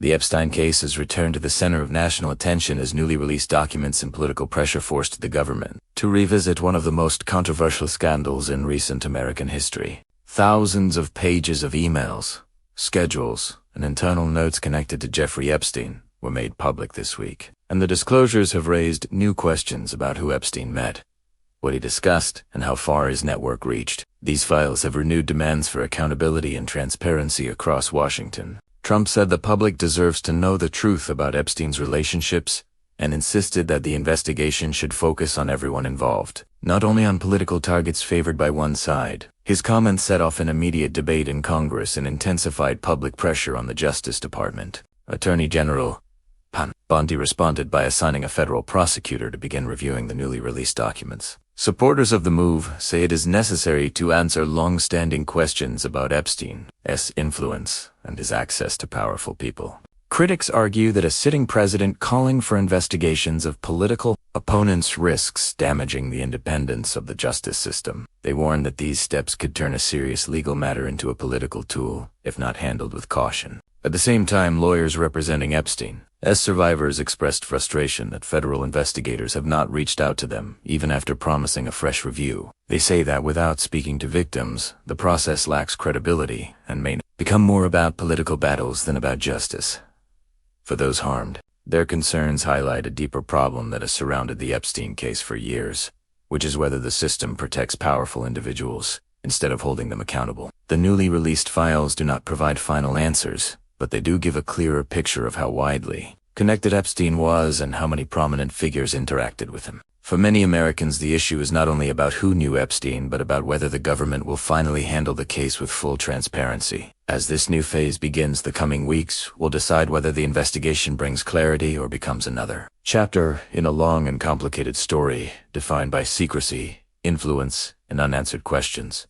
The Epstein case has returned to the center of national attention as newly released documents and political pressure forced the government to revisit one of the most controversial scandals in recent American history. Thousands of pages of emails, schedules, and internal notes connected to Jeffrey Epstein were made public this week, and the disclosures have raised new questions about who Epstein met, what he discussed, and how far his network reached. These files have renewed demands for accountability and transparency across Washington. Trump said the public deserves to know the truth about Epstein's relationships and insisted that the investigation should focus on everyone involved, not only on political targets favored by one side. His comments set off an immediate debate in Congress and intensified public pressure on the Justice Department. Attorney General Bondi responded by assigning a federal prosecutor to begin reviewing the newly released documents. Supporters of the move say it is necessary to answer long-standing questions about Epstein's influence and his access to powerful people. Critics argue that a sitting president calling for investigations of political opponents risks damaging the independence of the justice system. They warn that these steps could turn a serious legal matter into a political tool, if not handled with caution. At the same time, lawyers representing Epstein's survivors expressed frustration that federal investigators have not reached out to them, even after promising a fresh review. They say that without speaking to victims, the process lacks credibility and may become more about political battles than about justice. For those harmed, their concerns highlight a deeper problem that has surrounded the Epstein case for years, which is whether the system protects powerful individuals instead of holding them accountable. The newly released files do not provide final answers, but they do give a clearer picture of how widely connected Epstein was and how many prominent figures interacted with him. For many Americans, the issue is not only about who knew Epstein, but about whether the government will finally handle the case with full transparency. As this new phase begins the coming weeks, we'll decide whether the investigation brings clarity or becomes another chapter in a long and complicated story defined by secrecy, influence, and unanswered questions.